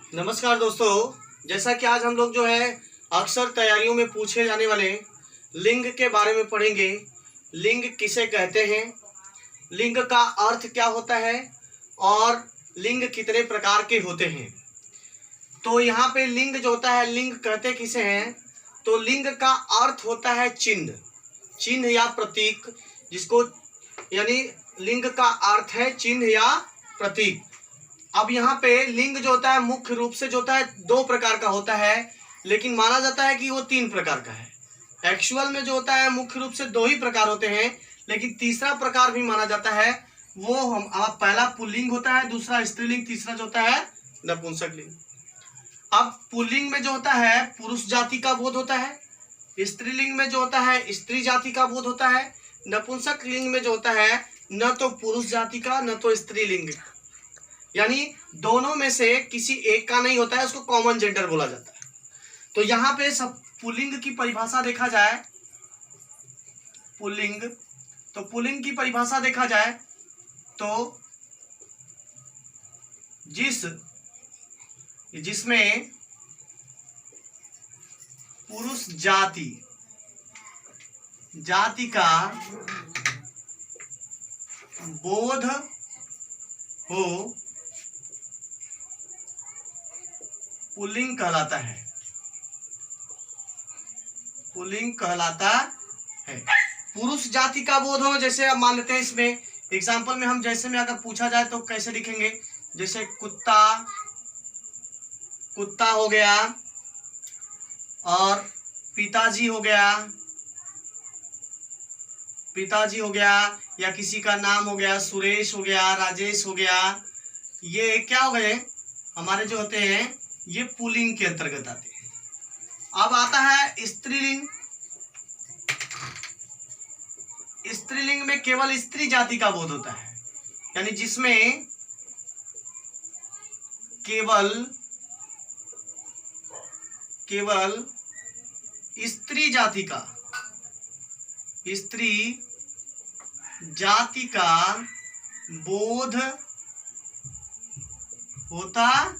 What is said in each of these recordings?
नमस्कार दोस्तों, जैसा कि आज हम लोग जो है अक्सर तैयारियों में पूछे जाने वाले लिंग के बारे में पढ़ेंगे। लिंग किसे कहते हैं, लिंग का अर्थ क्या होता है और लिंग कितने प्रकार के होते हैं। तो यहाँ पे लिंग जो होता है, लिंग कहते किसे हैं, तो लिंग का अर्थ होता है चिन्ह, चिन्ह या प्रतीक, जिसको यानी लिंग का अर्थ है चिन्ह या प्रतीक। अब यहाँ पे लिंग जो होता है मुख्य रूप से जो होता है दो प्रकार का होता है, लेकिन माना जाता है कि वो तीन प्रकार का है। एक्चुअल में जो होता है मुख्य रूप से दो ही प्रकार होते हैं, लेकिन तीसरा प्रकार भी माना जाता है। वो पहला पुल्लिंग होता है, दूसरा स्त्रीलिंग, तीसरा जो होता है नपुंसक लिंग। अब पुल्लिंग में जो होता है पुरुष जाति का बोध होता है, स्त्रीलिंग में जो होता है स्त्री जाति का बोध होता है, नपुंसक लिंग में जो होता है न तो पुरुष जाति का न तो स्त्रीलिंग, यानी दोनों में से किसी एक का नहीं होता है, उसको कॉमन जेंडर बोला जाता है। तो यहाँ पे सब पुल्लिंग की परिभाषा देखा जाए, पुल्लिंग, तो पुल्लिंग की परिभाषा देखा जाए तो जिसमें पुरुष जाति का बोध हो पुल्लिंग कहलाता है, पुल्लिंग कहलाता है। पुरुष जाति का बोध हो, जैसे अब मान लेते हैं इसमें एग्जाम्पल में हम जैसे में अगर पूछा जाए तो कैसे लिखेंगे, जैसे कुत्ता हो गया और पिताजी हो गया, या किसी का नाम हो गया सुरेश हो गया, राजेश हो गया, ये क्या हो गए हमारे जो होते हैं ये पुल्लिंग के अंतर्गत आते हैं। अब आता है स्त्रीलिंग। स्त्रीलिंग में केवल स्त्री जाति का बोध होता है, यानी जिसमें केवल स्त्री जाति का बोध होता है,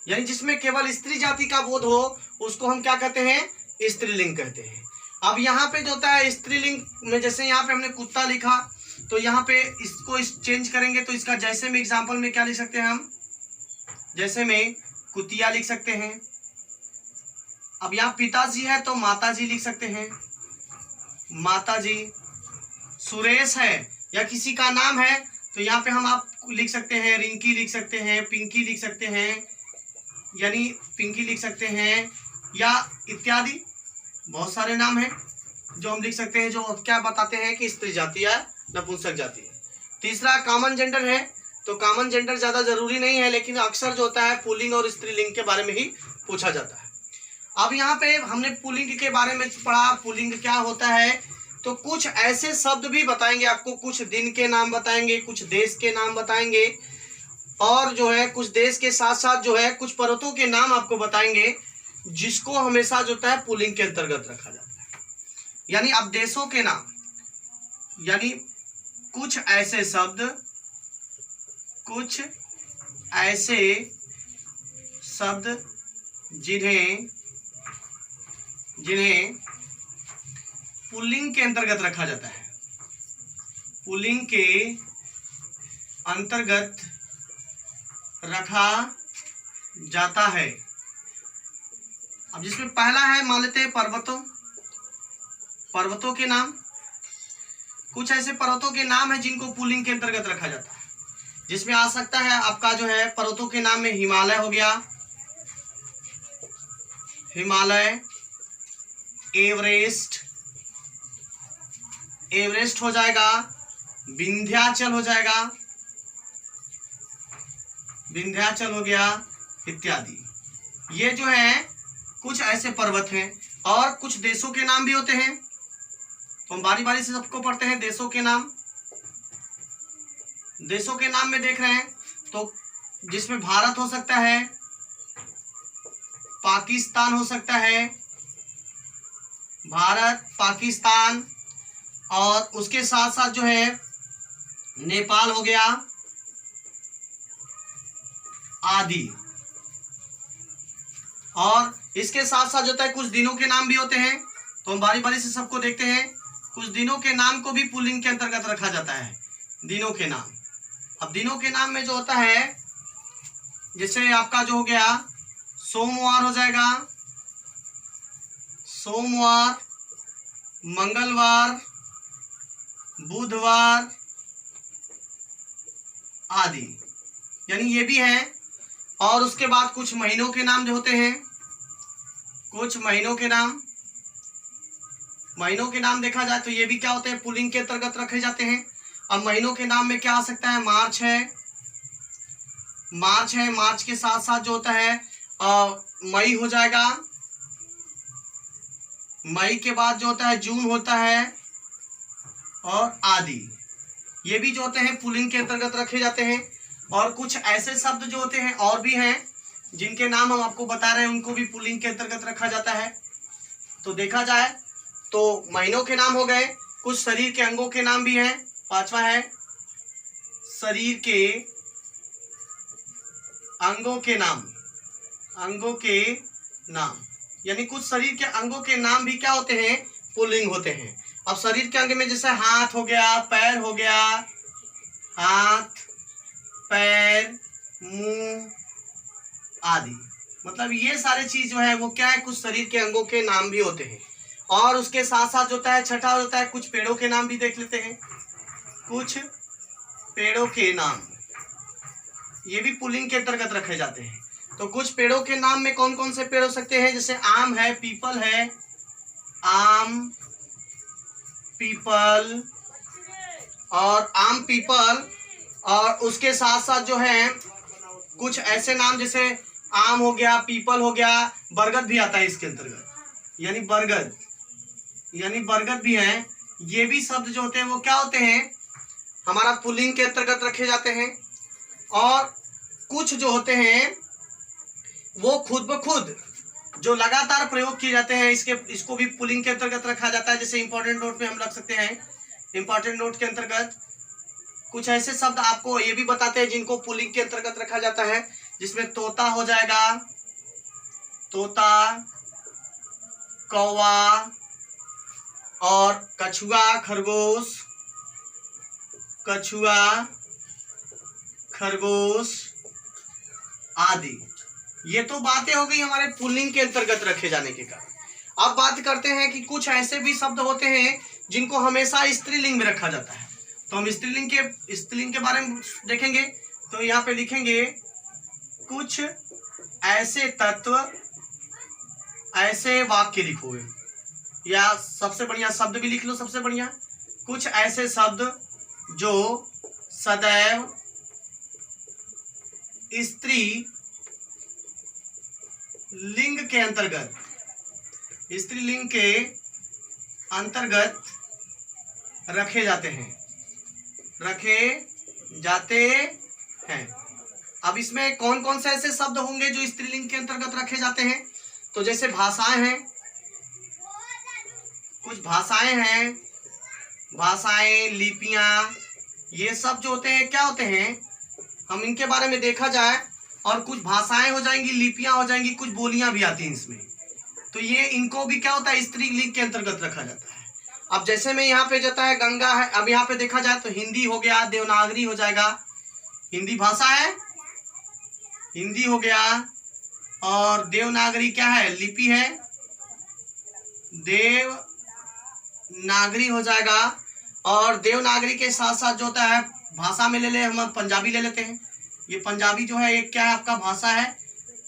यानी जिसमें केवल स्त्री जाति का बोध हो उसको हम क्या कहते हैं, स्त्रीलिंग कहते हैं। अब यहाँ पे जो होता है स्त्रीलिंग में, जैसे यहाँ पे हमने कुत्ता लिखा तो यहाँ पे इसको चेंज करेंगे तो इसका जैसे में एग्जाम्पल में क्या लिख सकते हैं हम, जैसे में कुतिया लिख सकते हैं। अब यहाँ पिताजी है तो माताजी लिख सकते हैं, माताजी। सुरेश है या किसी का नाम है तो यहाँ पे हम आप लिख सकते हैं रिंकी लिख सकते हैं, पिंकी लिख सकते हैं, यानी पिंकी लिख सकते हैं, या इत्यादि बहुत सारे नाम हैं जो हम लिख सकते हैं, जो क्या बताते हैं कि स्त्री जाति या नपुंसक जाति है। तीसरा कॉमन जेंडर है, तो कॉमन जेंडर ज़्यादा जरूरी नहीं है, लेकिन अक्सर जो होता है पुल्लिंग और स्त्रीलिंग के बारे में ही पूछा जाता है। अब यहाँ पे हमने पुल्लिंग के बारे में पढ़ा, पुल्लिंग क्या होता है, तो कुछ ऐसे शब्द भी बताएंगे आपको, कुछ दिन के नाम बताएंगे, कुछ देश के नाम बताएंगे, और जो है कुछ देश के साथ साथ जो है कुछ पर्वतों के नाम आपको बताएंगे, जिसको हमेशा जो होता है पुल्लिंग के अंतर्गत रखा जाता है। यानी अब देशों के नाम, यानी कुछ ऐसे शब्द जिन्हें पुल्लिंग के अंतर्गत रखा जाता है, पुल्लिंग के अंतर्गत रखा जाता है। अब जिसमें पहला है मान लेते हैं पर्वतों के नाम। कुछ ऐसे पर्वतों के नाम है जिनको पुल्लिंग के अंतर्गत रखा जाता है, जिसमें आ सकता है आपका जो है पर्वतों के नाम में हिमालय हो गया, हिमालय, एवरेस्ट हो जाएगा, विंध्याचल हो जाएगा, विंध्याचल हो गया इत्यादि। ये जो है कुछ ऐसे पर्वत हैं, और कुछ देशों के नाम भी होते हैं, तो हम बारी बारी से सबको पढ़ते हैं। देशों के नाम में देख रहे हैं तो जिसमें भारत हो सकता है, पाकिस्तान हो सकता है, भारत, पाकिस्तान, और उसके साथ साथ जो है नेपाल हो गया, आदि। और इसके साथ साथ जो होता है कुछ दिनों के नाम भी होते हैं, तो हम बारी बारी से सबको देखते हैं। कुछ दिनों के नाम को भी पुल्लिंग के अंतर्गत रखा जाता है, दिनों के नाम। अब दिनों के नाम में जो होता है, जैसे आपका जो हो गया सोमवार हो जाएगा, सोमवार, मंगलवार, बुधवार आदि, यानी ये भी है। और उसके बाद कुछ महीनों के नाम जो होते हैं, कुछ महीनों के नाम, महीनों के नाम देखा जाए तो ये भी क्या होते हैं, पुल्लिंग के अंतर्गत रखे जाते हैं। अब महीनों के नाम में क्या आ सकता है, मार्च है, मार्च है, मार्च के साथ साथ जो होता है मई हो जाएगा, मई के बाद जो होता है जून होता है, और आदि। ये भी जो होते हैं पुल्लिंग के अंतर्गत रखे जाते हैं। और कुछ ऐसे शब्द जो होते हैं और भी हैं जिनके नाम हम आपको बता रहे हैं, उनको भी पुल्लिंग के अंतर्गत रखा जाता है। तो देखा जाए तो महीनों के नाम हो गए, कुछ शरीर के अंगों के नाम भी हैं। पांचवा है शरीर के अंगों के नाम, अंगों के नाम, यानी कुछ शरीर के अंगों के नाम भी क्या होते हैं, पुल्लिंग होते हैं। अब शरीर के अंग में जैसे हाथ हो गया, पैर हो गया, हाथ, पैर, मुंह आदि, मतलब ये सारे चीज जो है वो क्या है, कुछ शरीर के अंगों के नाम भी होते हैं। और उसके साथ साथ जो होता है छठा होता है, कुछ पेड़ों के नाम भी देख लेते हैं। कुछ पेड़ों के नाम, ये भी पुल्लिंग के अंतर्गत रखे जाते हैं। तो कुछ पेड़ों के नाम में कौन कौन से पेड़ हो सकते हैं, जैसे आम है, पीपल है, आम, पीपल, और आम, पीपल। और उसके साथ साथ जो है कुछ ऐसे नाम जैसे आम हो गया, पीपल हो गया, बरगद भी आता है इसके अंतर्गत, यानी बरगद, यानी बरगद भी है। ये भी शब्द जो होते हैं वो क्या होते हैं, हमारा पुल्लिंग के अंतर्गत रखे जाते हैं। और कुछ जो होते हैं वो खुद ब खुद जो लगातार प्रयोग किए जाते हैं, इसको भी पुल्लिंग के अंतर्गत रखा जाता है। जैसे इंपॉर्टेंट नोट में हम रख सकते हैं, इंपॉर्टेंट नोट के अंतर्गत कुछ ऐसे शब्द आपको ये भी बताते हैं जिनको पुल्लिंग के अंतर्गत रखा जाता है, जिसमें तोता हो जाएगा, तोता, कौवा, और कछुआ, खरगोश, कछुआ, खरगोश आदि। ये तो बातें हो गई हमारे पुल्लिंग के अंतर्गत रखे जाने के कारण। अब बात करते हैं कि कुछ ऐसे भी शब्द होते हैं जिनको हमेशा स्त्रीलिंग में रखा जाता है। तो हम स्त्रीलिंग के बारे में देखेंगे। तो यहाँ पे लिखेंगे कुछ ऐसे तत्व, ऐसे वाक्य लिखो, या सबसे बढ़िया शब्द भी लिख लो, सबसे बढ़िया कुछ ऐसे शब्द जो सदैव स्त्री लिंग के अंतर्गत, स्त्रीलिंग के अंतर्गत रखे जाते हैं, रखे जाते हैं। अब इसमें कौन कौन से ऐसे शब्द होंगे जो स्त्रीलिंग के अंतर्गत रखे जाते हैं, तो जैसे भाषाएं हैं, कुछ भाषाएं हैं, भाषाएं, लिपियां, ये सब जो होते हैं क्या होते हैं, हम इनके बारे में देखा जाए। और कुछ भाषाएं हो जाएंगी, लिपियां हो जाएंगी, कुछ बोलियां भी आती हैं इसमें। तो ये इनको भी क्या होता है, स्त्रीलिंग के अंतर्गत रखा जाता है। अब जैसे में यहाँ पे जाता है गंगा है, अब यहाँ पे देखा जाए तो हिंदी हो गया, देवनागरी हो जाएगा, हिंदी भाषा है, हिंदी हो गया, और देवनागरी क्या है, लिपि है, देवनागरी हो जाएगा। और देवनागरी के साथ साथ जो होता है भाषा में ले ले, हम पंजाबी ले लेते हैं। ये पंजाबी जो है एक क्या है, आपका भाषा है।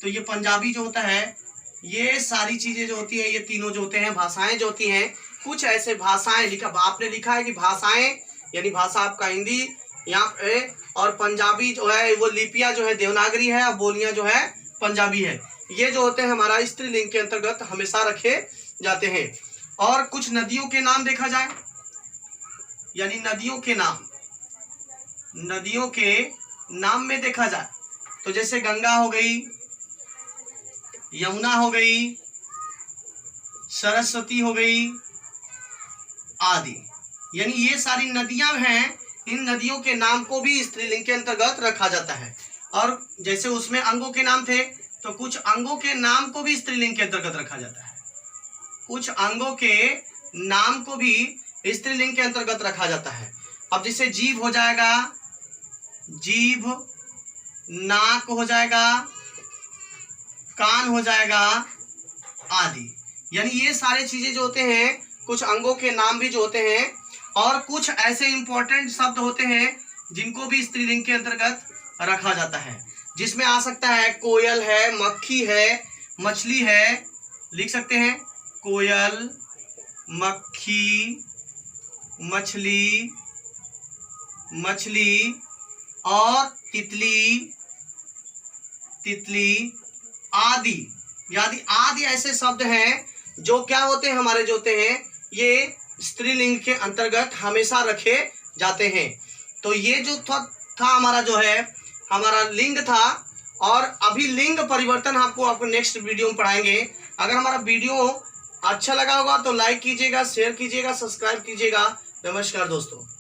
तो ये पंजाबी जो होता है, ये सारी चीजें जो होती है, ये तीनों जो होते हैं भाषाएं जो होती हैं, कुछ ऐसे भाषाएं लिखा, आपने लिखा है कि भाषाएं यानी भाषा आपका हिंदी यहाँ पे, और पंजाबी जो है वो लिपियां जो है देवनागरी है, और बोलियां जो है पंजाबी है। ये जो होते हैं हमारा स्त्रीलिंग के अंतर्गत हमेशा रखे जाते हैं। और कुछ नदियों के नाम देखा जाए, यानी नदियों के नाम, नदियों के नाम में देखा जाए तो जैसे गंगा हो गई, यमुना हो गई, सरस्वती हो गई आदि, यानी ये सारी नदियां हैं। इन नदियों के नाम को भी स्त्रीलिंग के अंतर्गत रखा जाता है। और जैसे उसमें अंगों के नाम थे, तो कुछ अंगों के नाम को भी स्त्रीलिंग के अंतर्गत रखा जाता है। कुछ अंगों के नाम को भी स्त्रीलिंग के अंतर्गत रखा जाता है। अब जैसे जीभ हो जाएगा, जीभ, नाक हो जाएगा, कान हो जाएगा आदि। यानी ये सारे चीजें जो होते हैं, कुछ अंगों के नाम भी जो होते हैं, और कुछ ऐसे इंपॉर्टेंट शब्द होते हैं जिनको भी स्त्रीलिंग के अंतर्गत रखा जाता है, जिसमें आ सकता है कोयल है, मक्खी है, मछली है, लिख सकते हैं कोयल, मक्खी, मछली, मछली और तितली, तितली आदि। यानी आदि ऐसे शब्द हैं जो क्या होते हैं, हमारे जो होते हैं ये स्त्रीलिंग के अंतर्गत हमेशा रखे जाते हैं। तो ये जो था हमारा जो है हमारा लिंग था, और अभी लिंग परिवर्तन आपको नेक्स्ट वीडियो में पढ़ाएंगे। अगर हमारा वीडियो अच्छा लगा होगा तो लाइक कीजिएगा, शेयर कीजिएगा, सब्सक्राइब कीजिएगा। नमस्कार दोस्तों।